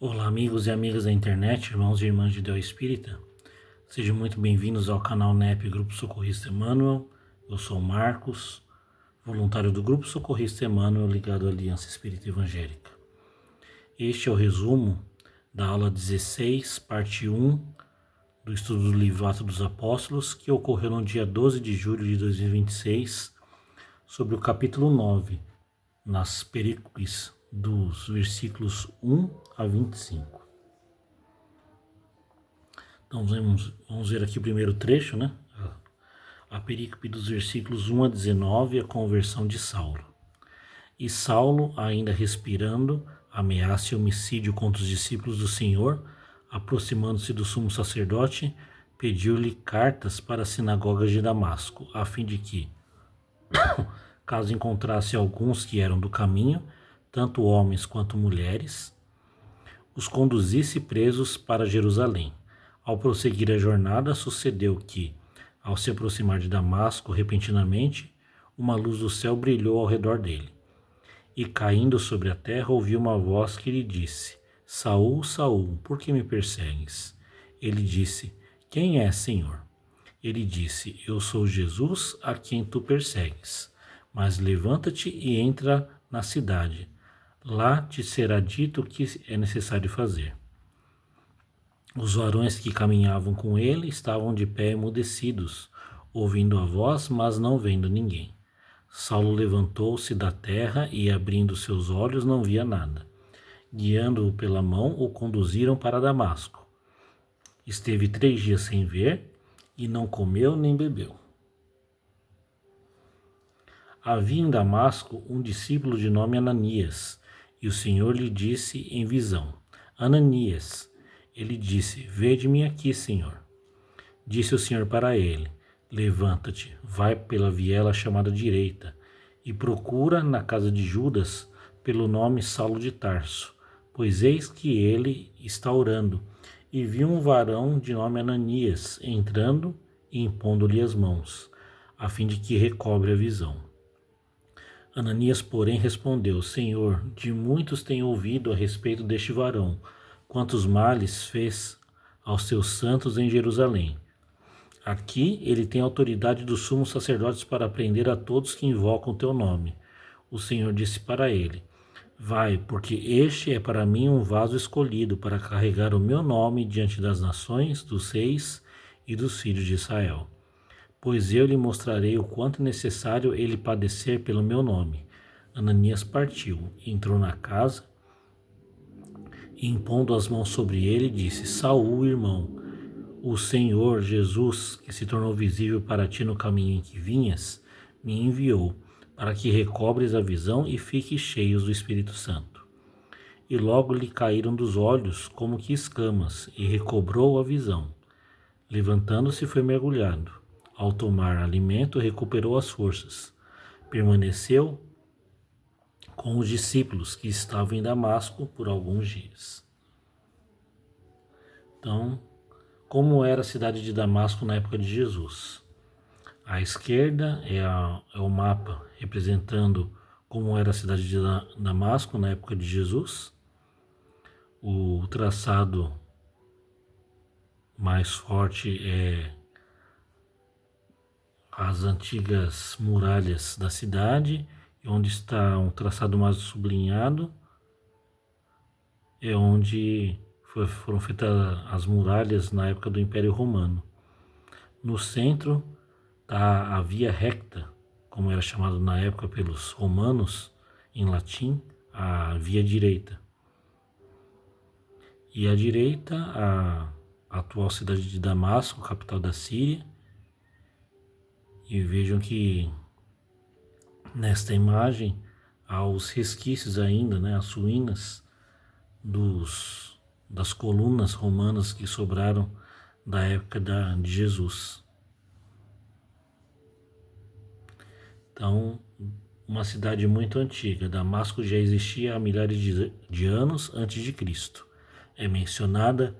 Olá, amigos e amigas da internet, irmãos e irmãs de Deus Espírita. Sejam muito bem-vindos ao canal NEP Grupo Socorrista Emmanuel. Eu sou o Marcos, voluntário do Grupo Socorrista Emmanuel ligado à Aliança Espírita Evangélica. Este é o resumo da aula 16, parte 1 do estudo do livro Atos dos Apóstolos, que ocorreu no dia 12 de julho de 2026, sobre o capítulo 9, nas perícopes dos versículos 1 a 25. Então vamos ver aqui o primeiro trecho, né? A perícope dos versículos 1 a 19, a conversão de Saulo. E Saulo, ainda respirando, ameaça e homicídio contra os discípulos do Senhor, aproximando-se do sumo sacerdote, pediu-lhe cartas para as sinagogas de Damasco, a fim de que, caso encontrasse alguns que eram do caminho, tanto homens quanto mulheres, os conduzisse presos para Jerusalém. Ao prosseguir a jornada, sucedeu que, ao se aproximar de Damasco, repentinamente, uma luz do céu brilhou ao redor dele. E, caindo sobre a terra, ouviu uma voz que lhe disse: Saul, Saul, por que me persegues? Ele disse: Quem é, Senhor? Ele disse: Eu sou Jesus, a quem tu persegues. Mas levanta-te e entra na cidade. Lá te será dito o que é necessário fazer. Os varões que caminhavam com ele estavam de pé emudecidos, ouvindo a voz, mas não vendo ninguém. Saulo levantou-se da terra e, abrindo seus olhos, não via nada. Guiando-o pela mão, o conduziram para Damasco. Esteve 3 dias sem ver e não comeu nem bebeu. Havia em Damasco um discípulo de nome Ananias, e o Senhor lhe disse em visão: Ananias. Ele disse: Vede-me aqui, Senhor. Disse o Senhor para ele: Levanta-te, vai pela viela chamada direita, e procura na casa de Judas pelo nome Saulo de Tarso, pois eis que ele está orando. E viu um varão de nome Ananias entrando e impondo-lhe as mãos, a fim de que recobre a visão. Ananias, porém, respondeu: Senhor, de muitos tenho ouvido a respeito deste varão, quantos males fez aos seus santos em Jerusalém. Aqui ele tem autoridade dos sumos sacerdotes para prender a todos que invocam teu nome. O Senhor disse para ele: Vai, porque este é para mim um vaso escolhido para carregar o meu nome diante das nações, dos reis e dos filhos de Israel. Pois eu lhe mostrarei o quanto é necessário ele padecer pelo meu nome. Ananias partiu, entrou na casa e, impondo as mãos sobre ele, disse: Saul, irmão, o Senhor Jesus, que se tornou visível para ti no caminho em que vinhas, me enviou, para que recobres a visão e fiques cheios do Espírito Santo. E logo lhe caíram dos olhos como que escamas, e recobrou a visão. Levantando-se, foi mergulhado. Ao tomar alimento, recuperou as forças. Permaneceu com os discípulos que estavam em Damasco por alguns dias. Então, como era a cidade de Damasco na época de Jesus? À esquerda é o mapa representando como era a cidade de Damasco na época de Jesus. O traçado mais forte é as antigas muralhas da cidade, onde está um traçado mais sublinhado, é onde foram feitas as muralhas na época do Império Romano. No centro está a Via Recta, como era chamado na época pelos romanos, em latim, a Via Direita. E à direita, a atual cidade de Damasco, capital da Síria. E vejam que nesta imagem há os resquícios ainda, né, as ruínas das colunas romanas que sobraram da época de Jesus. Então, uma cidade muito antiga. Damasco já existia há milhares de anos antes de Cristo. É mencionada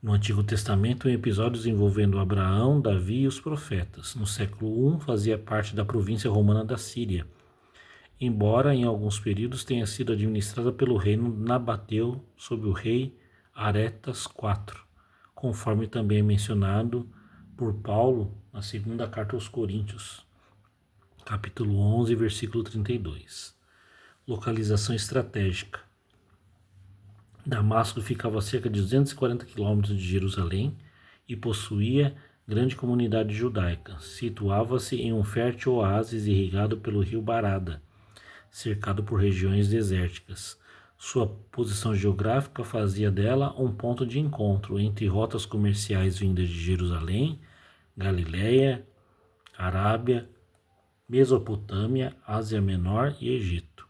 no Antigo Testamento em episódios envolvendo Abraão, Davi e os profetas. No século I fazia parte da província romana da Síria. embora em alguns períodos tenha sido administrada pelo reino Nabateu sob o rei Aretas IV, conforme também é mencionado por Paulo na segunda carta aos Coríntios, capítulo 11, versículo 32. Localização estratégica. Damasco ficava a cerca de 240 quilômetros de Jerusalém e possuía grande comunidade judaica. Situava-se em um fértil oásis irrigado pelo rio Barada, cercado por regiões desérticas. Sua posição geográfica fazia dela um ponto de encontro entre rotas comerciais vindas de Jerusalém, Galiléia, Arábia, Mesopotâmia, Ásia Menor e Egito.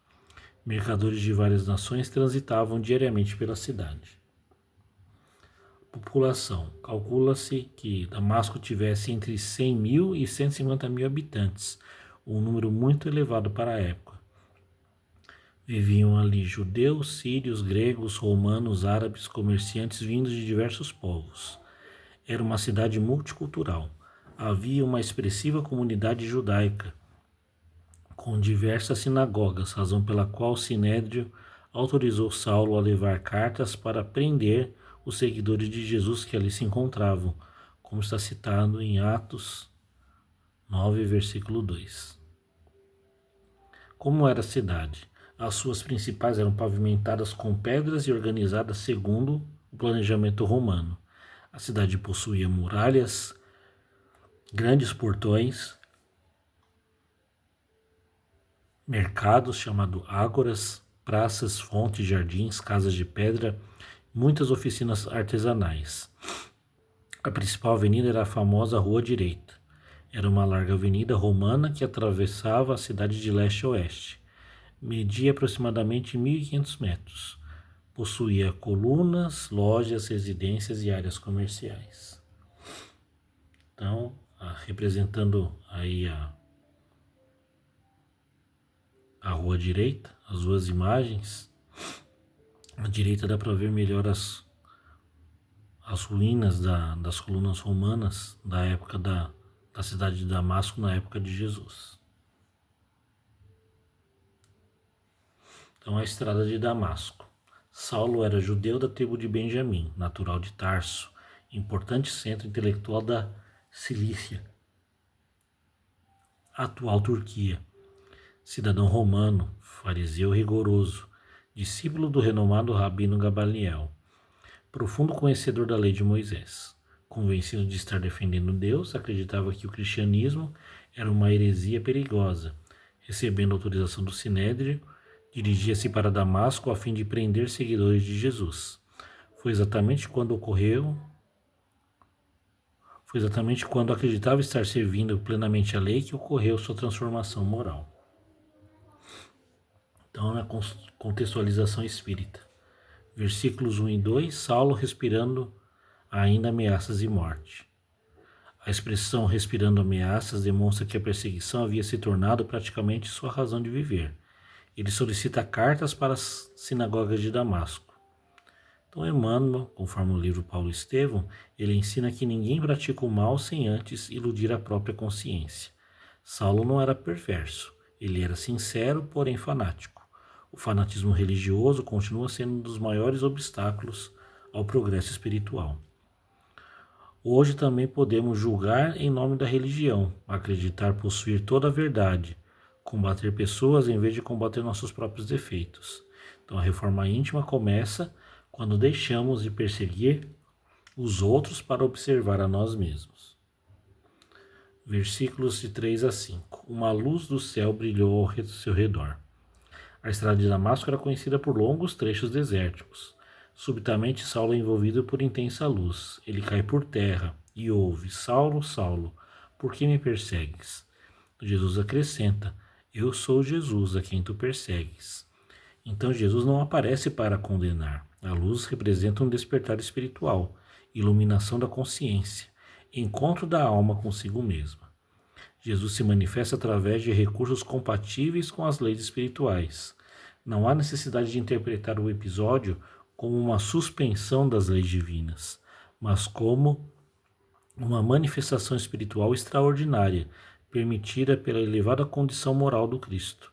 Mercadores de várias nações transitavam diariamente pela cidade. População. Calcula-se que Damasco tivesse entre 100 mil e 150 mil habitantes, um número muito elevado para a época. Viviam ali judeus, sírios, gregos, romanos, árabes, comerciantes vindos de diversos povos. Era uma cidade multicultural. Havia uma expressiva comunidade judaica, com diversas sinagogas, razão pela qual o Sinédrio autorizou Saulo a levar cartas para prender os seguidores de Jesus que ali se encontravam, como está citado em Atos 9, versículo 2. Como era a cidade? As suas principais eram pavimentadas com pedras e organizadas segundo o planejamento romano. A cidade possuía muralhas, grandes portões, mercados chamados ágoras, praças, fontes, jardins, casas de pedra, muitas oficinas artesanais. A principal avenida era a famosa Rua Direita. Era uma larga avenida romana que atravessava a cidade de leste a oeste. Media aproximadamente 1.500 metros. Possuía colunas, lojas, residências e áreas comerciais. Então, representando aí a Rua Direita, as duas imagens. À direita dá para ver melhor as ruínas das colunas romanas da época da cidade de Damasco, na época de Jesus. Então, a estrada de Damasco. Saulo era judeu da tribo de Benjamim, natural de Tarso, importante centro intelectual da Cilícia, atual Turquia. Cidadão romano, fariseu rigoroso, discípulo do renomado rabino Gamaliel, profundo conhecedor da lei de Moisés. Convencido de estar defendendo Deus, acreditava que o cristianismo era uma heresia perigosa. Recebendo autorização do Sinédrio, dirigia-se para Damasco a fim de prender seguidores de Jesus. Foi exatamente quando acreditava estar servindo plenamente a lei que ocorreu sua transformação moral. Então, na contextualização espírita. Versículos 1 e 2, Saulo respirando ainda ameaças de morte. A expressão respirando ameaças demonstra que a perseguição havia se tornado praticamente sua razão de viver. Ele solicita cartas para as sinagogas de Damasco. Então, Emmanuel, conforme o livro Paulo Estevão, ele ensina que ninguém pratica o mal sem antes iludir a própria consciência. Saulo não era perverso, ele era sincero, porém fanático. O fanatismo religioso continua sendo um dos maiores obstáculos ao progresso espiritual. Hoje também podemos julgar em nome da religião, acreditar possuir toda a verdade, combater pessoas em vez de combater nossos próprios defeitos. Então a reforma íntima começa quando deixamos de perseguir os outros para observar a nós mesmos. Versículos de 3 a 5. Uma luz do céu brilhou ao seu redor. A estrada de Damasco era conhecida por longos trechos desérticos. Subitamente Saulo é envolvido por intensa luz. Ele cai por terra e ouve: Saulo, Saulo, por que me persegues? Jesus acrescenta: Eu sou Jesus a quem tu persegues. Então Jesus não aparece para condenar. A luz representa um despertar espiritual, iluminação da consciência, encontro da alma consigo mesma. Jesus se manifesta através de recursos compatíveis com as leis espirituais. Não há necessidade de interpretar o episódio como uma suspensão das leis divinas, mas como uma manifestação espiritual extraordinária, permitida pela elevada condição moral do Cristo.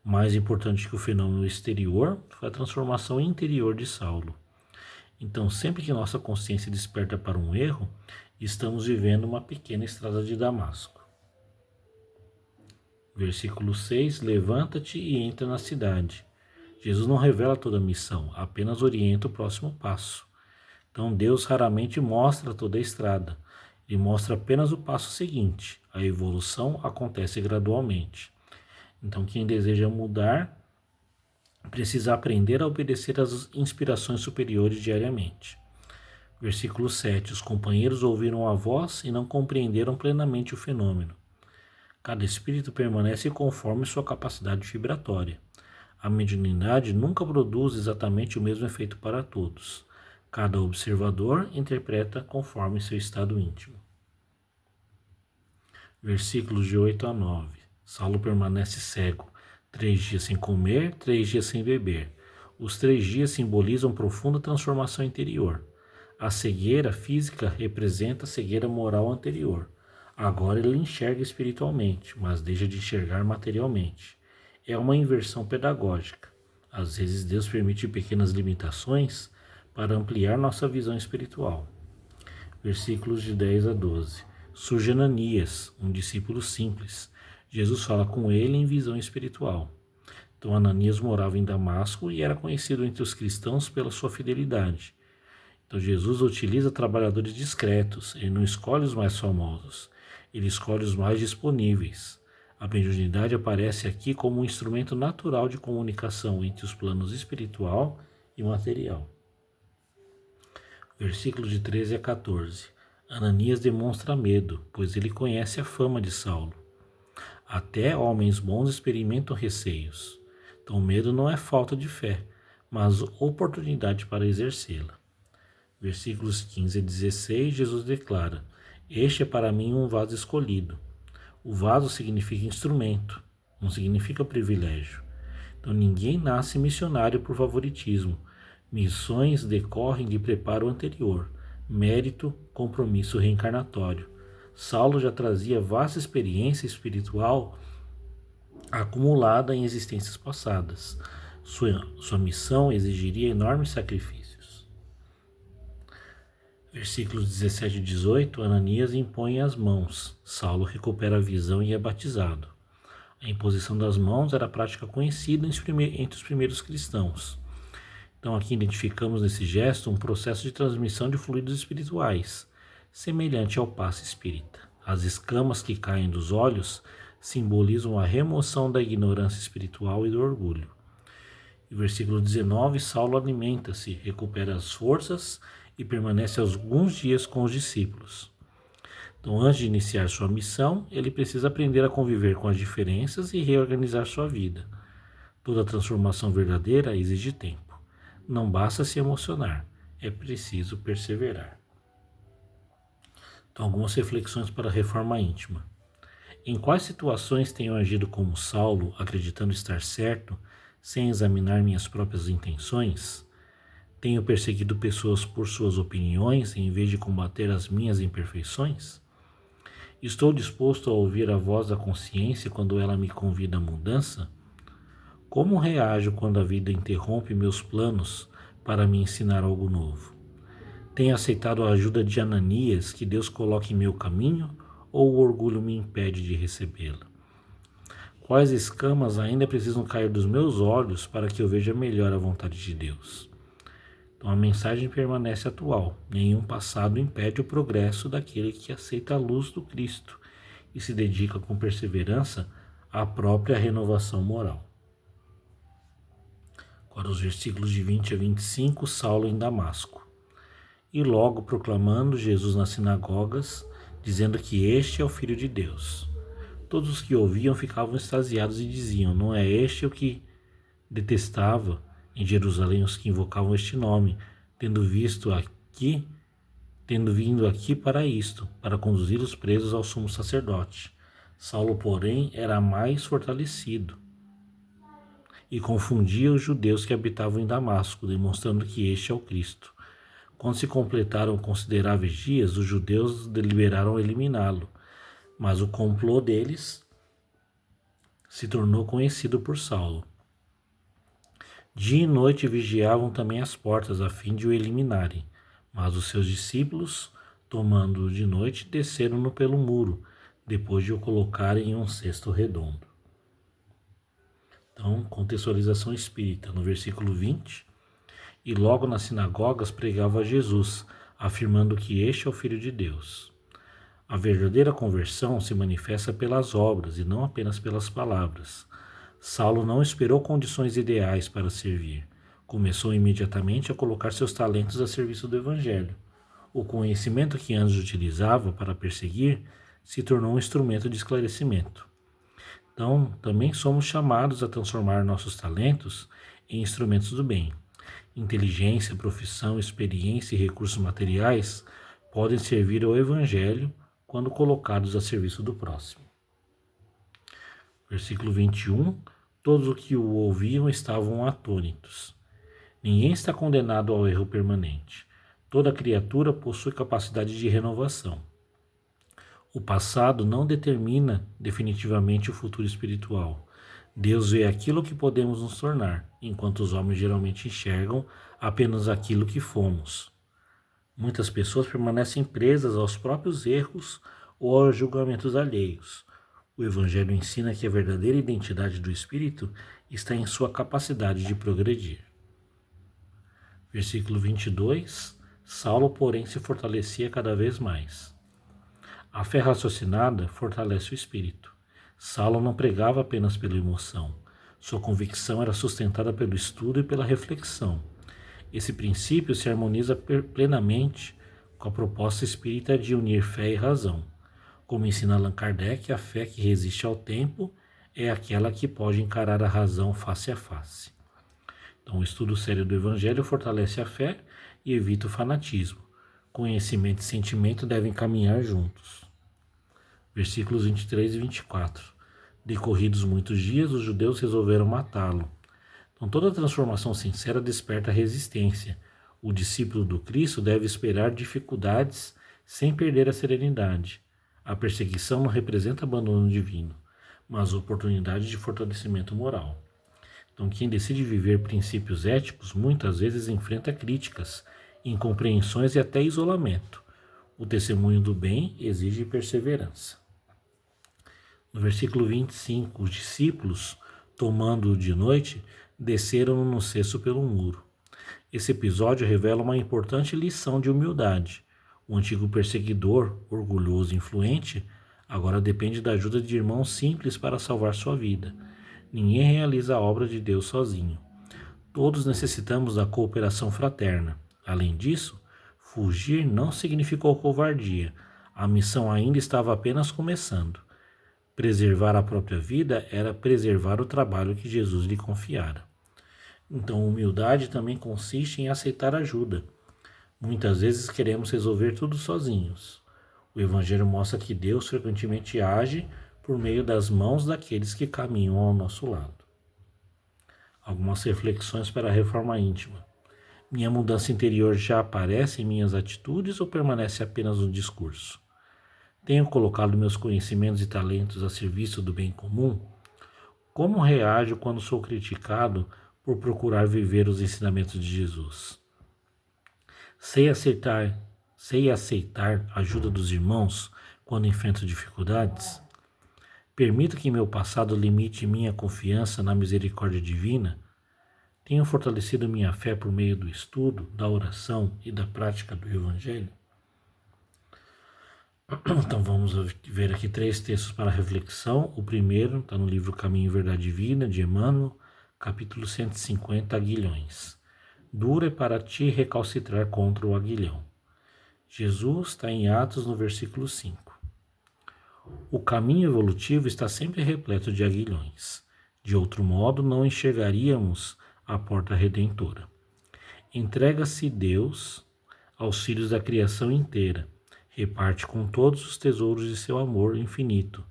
Mais importante que o fenômeno exterior foi a transformação interior de Saulo. Então, sempre que nossa consciência desperta para um erro, estamos vivendo uma pequena estrada de Damasco. Versículo 6: Levanta-te e entra na cidade. Jesus não revela toda a missão, apenas orienta o próximo passo. Então Deus raramente mostra toda a estrada, ele mostra apenas o passo seguinte. A evolução acontece gradualmente. Então quem deseja mudar precisa aprender a obedecer às inspirações superiores diariamente. Versículo 7: Os companheiros ouviram a voz e não compreenderam plenamente o fenômeno. Cada espírito permanece conforme sua capacidade vibratória. A mediunidade nunca produz exatamente o mesmo efeito para todos. Cada observador interpreta conforme seu estado íntimo. Versículos de 8 a 9. Saulo permanece cego, 3 dias sem comer, 3 dias sem beber. Os 3 dias simbolizam profunda transformação interior. A cegueira física representa a cegueira moral anterior. Agora ele enxerga espiritualmente, mas deixa de enxergar materialmente. É uma inversão pedagógica. Às vezes Deus permite pequenas limitações para ampliar nossa visão espiritual. Versículos de 10 a 12. Surge Ananias, um discípulo simples. Jesus fala com ele em visão espiritual. Então Ananias morava em Damasco e era conhecido entre os cristãos pela sua fidelidade. Então Jesus utiliza trabalhadores discretos, ele não escolhe os mais famosos, ele escolhe os mais disponíveis. A mediunidade aparece aqui como um instrumento natural de comunicação entre os planos espiritual e material. Versículos de 13 a 14. Ananias demonstra medo, pois ele conhece a fama de Saulo. Até homens bons experimentam receios. Então, o medo não é falta de fé, mas oportunidade para exercê-la. Versículos 15 a 16, Jesus declara: Este é para mim um vaso escolhido. O vaso significa instrumento, não significa privilégio. Então, ninguém nasce missionário por favoritismo. Missões decorrem de preparo anterior, mérito, compromisso reencarnatório. Saulo já trazia vasta experiência espiritual acumulada em existências passadas. Sua missão exigiria enormes sacrifícios. Versículos 17 e 18, Ananias impõe as mãos. Saulo recupera a visão e é batizado. A imposição das mãos era prática conhecida entre os primeiros cristãos. Então aqui identificamos nesse gesto um processo de transmissão de fluidos espirituais, semelhante ao passe espírita. As escamas que caem dos olhos simbolizam a remoção da ignorância espiritual e do orgulho. E versículo 19, Saulo alimenta-se, recupera as forças e permanece alguns dias com os discípulos. Então, antes de iniciar sua missão, ele precisa aprender a conviver com as diferenças e reorganizar sua vida. Toda transformação verdadeira exige tempo. Não basta se emocionar, é preciso perseverar. Então, algumas reflexões para a reforma íntima. Em quais situações tenho agido como Saulo, acreditando estar certo, sem examinar minhas próprias intenções? Tenho perseguido pessoas por suas opiniões em vez de combater as minhas imperfeições? Estou disposto a ouvir a voz da consciência quando ela me convida à mudança? Como reajo quando a vida interrompe meus planos para me ensinar algo novo? Tenho aceitado a ajuda de Ananias que Deus coloque em meu caminho ou o orgulho me impede de recebê-la? Quais escamas ainda precisam cair dos meus olhos para que eu veja melhor a vontade de Deus? Então a mensagem permanece atual. Nenhum passado impede o progresso daquele que aceita a luz do Cristo e se dedica com perseverança à própria renovação moral. Agora os versículos de 20 a 25, Saulo em Damasco. E logo proclamando Jesus nas sinagogas, dizendo que este é o Filho de Deus. Todos os que ouviam ficavam extasiados e diziam: não é este o que detestava em Jerusalém os que invocavam este nome, tendo vindo aqui para isto, para conduzir os presos ao sumo sacerdote. Saulo, porém, era mais fortalecido e confundia os judeus que habitavam em Damasco, demonstrando que este é o Cristo. Quando se completaram consideráveis dias, os judeus deliberaram eliminá-lo, mas o complô deles se tornou conhecido por Saulo. Dia e noite vigiavam também as portas a fim de o eliminarem, mas os seus discípulos, tomando-o de noite, desceram-no pelo muro, depois de o colocarem em um cesto redondo. Então, contextualização espírita, no versículo 20, e logo nas sinagogas pregava Jesus, afirmando que este é o Filho de Deus. A verdadeira conversão se manifesta pelas obras e não apenas pelas palavras. Saulo não esperou condições ideais para servir. Começou imediatamente a colocar seus talentos a serviço do Evangelho. O conhecimento que antes utilizava para perseguir se tornou um instrumento de esclarecimento. Então, também somos chamados a transformar nossos talentos em instrumentos do bem. Inteligência, profissão, experiência e recursos materiais podem servir ao Evangelho quando colocados a serviço do próximo. Versículo 21. Todos os que o ouviam estavam atônitos. Ninguém está condenado ao erro permanente. Toda criatura possui capacidade de renovação. O passado não determina definitivamente o futuro espiritual. Deus vê aquilo que podemos nos tornar, enquanto os homens geralmente enxergam apenas aquilo que fomos. Muitas pessoas permanecem presas aos próprios erros ou aos julgamentos alheios. O Evangelho ensina que a verdadeira identidade do Espírito está em sua capacidade de progredir. Versículo 22. Saulo, porém, se fortalecia cada vez mais. A fé raciocinada fortalece o espírito. Saulo não pregava apenas pela emoção. Sua convicção era sustentada pelo estudo e pela reflexão. Esse princípio se harmoniza plenamente com a proposta espírita de unir fé e razão. Como ensina Allan Kardec, a fé que resiste ao tempo é aquela que pode encarar a razão face a face. Então, o estudo sério do Evangelho fortalece a fé e evita o fanatismo. Conhecimento e sentimento devem caminhar juntos. Versículos 23 e 24. Decorridos muitos dias, os judeus resolveram matá-lo. Então, toda transformação sincera desperta resistência. O discípulo do Cristo deve esperar dificuldades sem perder a serenidade. A perseguição não representa abandono divino, mas oportunidade de fortalecimento moral. Então, quem decide viver princípios éticos muitas vezes enfrenta críticas, incompreensões e até isolamento. O testemunho do bem exige perseverança. No versículo 25, os discípulos, tomando-o de noite, desceram no cesto pelo muro. Esse episódio revela uma importante lição de humildade. O antigo perseguidor, orgulhoso e influente, agora depende da ajuda de irmãos simples para salvar sua vida. Ninguém realiza a obra de Deus sozinho. Todos necessitamos da cooperação fraterna. Além disso, fugir não significou covardia. A missão ainda estava apenas começando. Preservar a própria vida era preservar o trabalho que Jesus lhe confiara. Então, humildade também consiste em aceitar ajuda. Muitas vezes queremos resolver tudo sozinhos. O Evangelho mostra que Deus frequentemente age por meio das mãos daqueles que caminham ao nosso lado. Algumas reflexões para a reforma íntima. Minha mudança interior já aparece em minhas atitudes ou permanece apenas no discurso? Tenho colocado meus conhecimentos e talentos a serviço do bem comum? Como reajo quando sou criticado por procurar viver os ensinamentos de Jesus? Sei aceitar a ajuda dos irmãos quando enfrento dificuldades? Permito que meu passado limite minha confiança na misericórdia divina? Tenho fortalecido minha fé por meio do estudo, da oração e da prática do Evangelho? Então vamos ver aqui 3 textos para reflexão. O primeiro está no livro Caminho, Verdade e Vida, de Emmanuel, capítulo 150, Aguilhões. Duro é para ti recalcitrar contra o aguilhão. Jesus está em Atos, no versículo 5. O caminho evolutivo está sempre repleto de aguilhões. De outro modo, não enxergaríamos a porta redentora. Entrega-se Deus aos filhos da criação inteira. Reparte com todos os tesouros de seu amor infinito.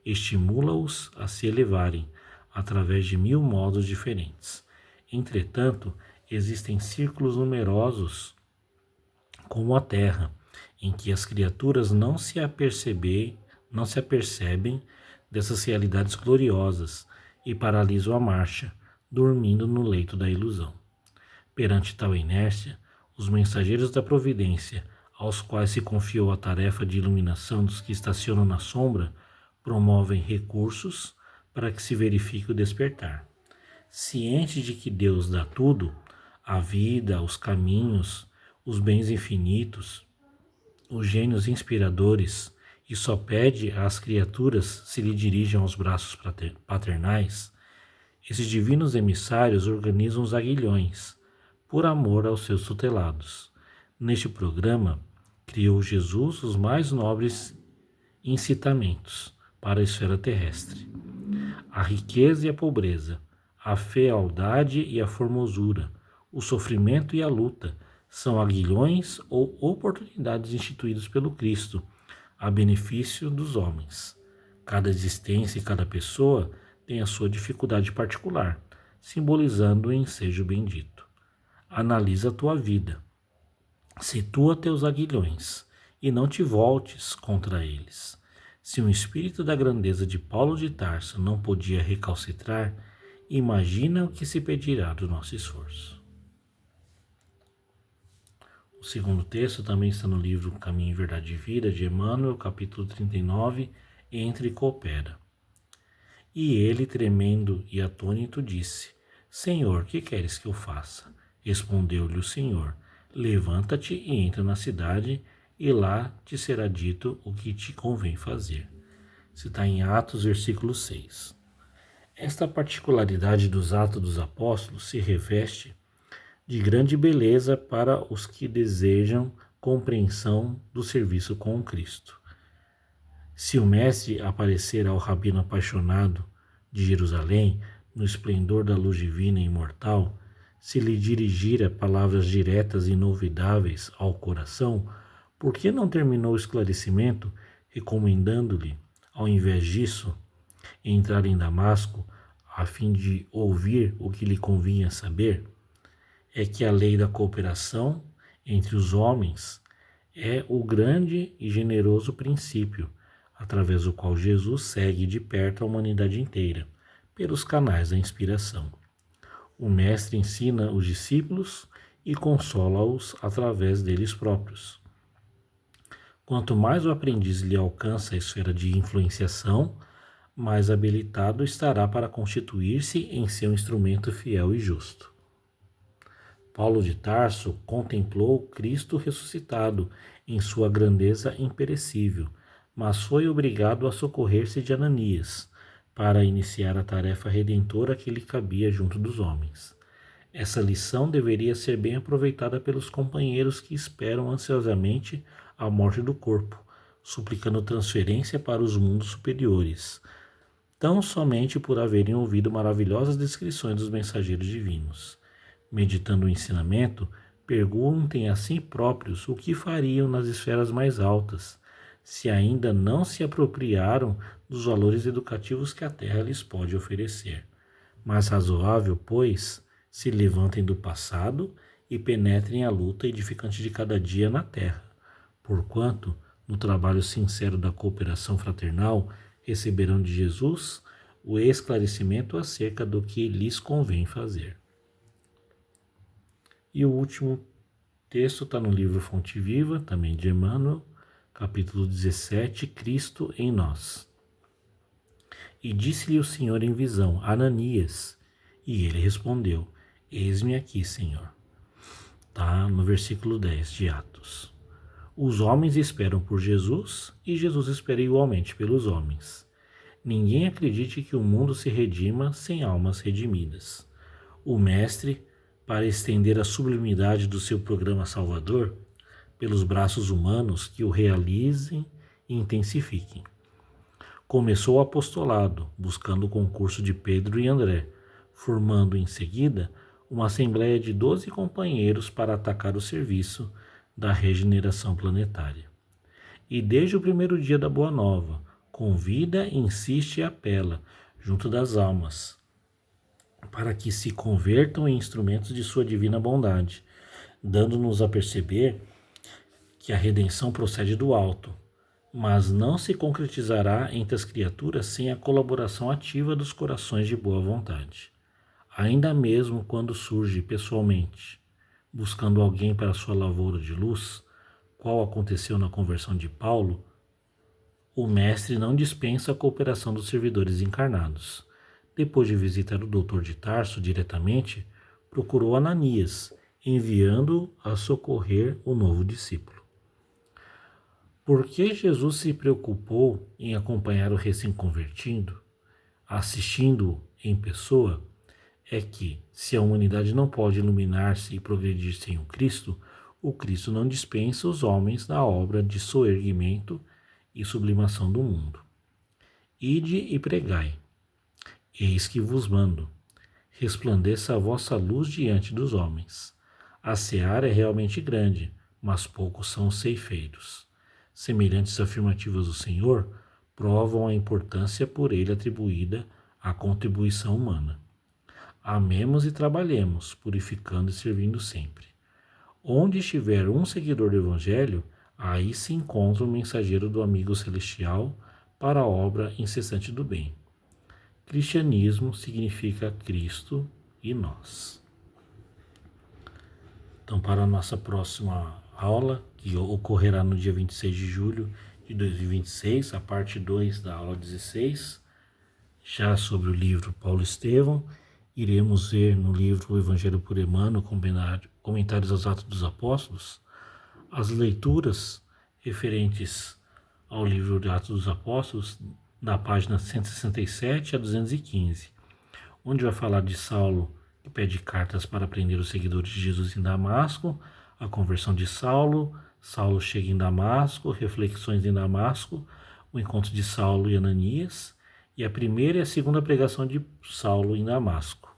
Estimula-os a se elevarem, através de 1000 modos diferentes. Entretanto, existem círculos numerosos, como a Terra, em que as criaturas não se apercebem dessas realidades gloriosas, e paralisam a marcha, dormindo no leito da ilusão. Perante tal inércia, os mensageiros da providência, aos quais se confiou a tarefa de iluminação dos que estacionam na sombra, promovem recursos para que se verifique o despertar. Ciente de que Deus dá tudo, a vida, os caminhos, os bens infinitos, os gênios inspiradores, e só pede às criaturas se lhe dirigem aos braços paternais, esses divinos emissários organizam os aguilhões, por amor aos seus tutelados. Neste programa, criou Jesus os mais nobres incitamentos para a esfera terrestre: a riqueza e a pobreza, a fealdade e a formosura, o sofrimento e a luta, são aguilhões ou oportunidades instituídos pelo Cristo, a benefício dos homens. Cada existência e cada pessoa tem a sua dificuldade particular, simbolizando o ensejo bendito. Analisa a tua vida, situa teus aguilhões, e não te voltes contra eles. Se o espírito da grandeza de Paulo de Tarso não podia recalcitrar, imagina o que se pedirá do nosso esforço. O segundo texto também está no livro Caminho, Verdade e Vida, de Emmanuel, capítulo 39, Entra e coopera. E ele, tremendo e atônito, disse: Senhor, que queres que eu faça? Respondeu-lhe o Senhor: levanta-te e entra na cidade, e lá te será dito o que te convém fazer. Isso está em Atos, versículo 6. Esta particularidade dos Atos dos Apóstolos se reveste de grande beleza para os que desejam compreensão do serviço com o Cristo. Se o Mestre aparecer ao rabino apaixonado de Jerusalém, no esplendor da luz divina e imortal, se lhe dirigir palavras diretas e inovidáveis ao coração, por que não terminou o esclarecimento, recomendando-lhe, ao invés disso, entrar em Damasco, a fim de ouvir o que lhe convinha saber? É que a lei da cooperação entre os homens é o grande e generoso princípio, através do qual Jesus segue de perto a humanidade inteira, pelos canais da inspiração. O Mestre ensina os discípulos e consola-os através deles próprios. Quanto mais o aprendiz lhe alcança a esfera de influenciação, mais habilitado estará para constituir-se em seu instrumento fiel e justo. Paulo de Tarso contemplou Cristo ressuscitado em sua grandeza imperecível, mas foi obrigado a socorrer-se de Ananias para iniciar a tarefa redentora que lhe cabia junto dos homens. Essa lição deveria ser bem aproveitada pelos companheiros que esperam ansiosamente a morte do corpo, suplicando transferência para os mundos superiores, tão somente por haverem ouvido maravilhosas descrições dos mensageiros divinos. Meditando o ensinamento, perguntem a si próprios o que fariam nas esferas mais altas, se ainda não se apropriaram dos valores educativos que a Terra lhes pode oferecer. Mais razoável, pois, se levantem do passado e penetrem a luta edificante de cada dia na Terra, porquanto, no trabalho sincero da cooperação fraternal, receberão de Jesus o esclarecimento acerca do que lhes convém fazer. E o último texto está no livro Fonte Viva, também de Emmanuel, capítulo 17, Cristo em nós. E disse-lhe o Senhor em visão: Ananias. E ele respondeu: Eis-me aqui, Senhor. Está no versículo 10 de Atos. Os homens esperam por Jesus e Jesus espera igualmente pelos homens. Ninguém acredite que o mundo se redima sem almas redimidas. O Mestre, para estender a sublimidade do seu programa salvador, pelos braços humanos que o realizem e intensifiquem. Começou o apostolado, buscando o concurso de Pedro e André, formando em seguida uma assembleia de 12 companheiros para atacar o serviço da regeneração planetária. E desde o primeiro dia da Boa Nova, convida, insiste e apela, junto das almas, para que se convertam em instrumentos de sua divina bondade, dando-nos a perceber que a redenção procede do alto, mas não se concretizará entre as criaturas sem a colaboração ativa dos corações de boa vontade. Ainda mesmo quando surge pessoalmente, buscando alguém para sua lavoura de luz, qual aconteceu na conversão de Paulo, o mestre não dispensa a cooperação dos servidores encarnados. Depois de visitar o doutor de Tarso diretamente, procurou Ananias, enviando-o a socorrer o novo discípulo. Por que Jesus se preocupou em acompanhar o recém-convertido, assistindo-o em pessoa? É que, se a humanidade não pode iluminar-se e progredir sem o Cristo não dispensa os homens na obra de soerguimento e sublimação do mundo. Ide e pregai. Eis que vos mando. Resplandeça a vossa luz diante dos homens. A seara é realmente grande, mas poucos são os ceifeiros. Semelhantes afirmativas do Senhor provam a importância por ele atribuída à contribuição humana. Amemos e trabalhemos, purificando e servindo sempre. Onde estiver um seguidor do Evangelho, aí se encontra o mensageiro do amigo celestial para a obra incessante do bem. Cristianismo significa Cristo e nós. Então, para a nossa próxima aula, que ocorrerá no dia 26 de julho de 2026, a parte 2 da aula 16, já sobre o livro Paulo Estevão, iremos ver no livro O Evangelho por Emmanuel, Comentários aos Atos dos Apóstolos, as leituras referentes ao livro de Atos dos Apóstolos, da página 167 a 215, onde vai falar de Saulo, que pede cartas para prender os seguidores de Jesus em Damasco, a conversão de Saulo, Saulo chega em Damasco, reflexões em Damasco, o encontro de Saulo e Ananias, e a primeira e a segunda pregação de Saulo em Damasco.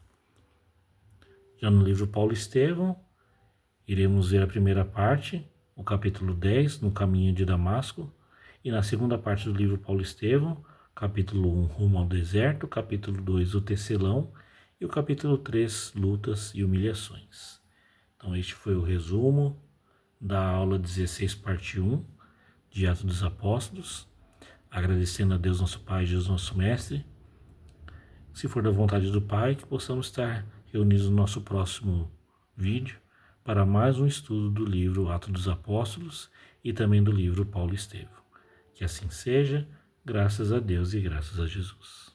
Já no livro Paulo Estevão, iremos ver a primeira parte, o capítulo 10, no caminho de Damasco, e na segunda parte do livro Paulo Estevão, capítulo 1, rumo ao deserto, capítulo 2, o tecelão, e o capítulo 3, lutas e humilhações. Então este foi o resumo da aula 16, parte 1, de Atos dos Apóstolos, agradecendo a Deus nosso Pai, Jesus nosso Mestre, se for da vontade do Pai, que possamos estar reunidos no nosso próximo vídeo para mais um estudo do livro Atos dos Apóstolos e também do livro Paulo Estevão. Que assim seja, graças a Deus e graças a Jesus.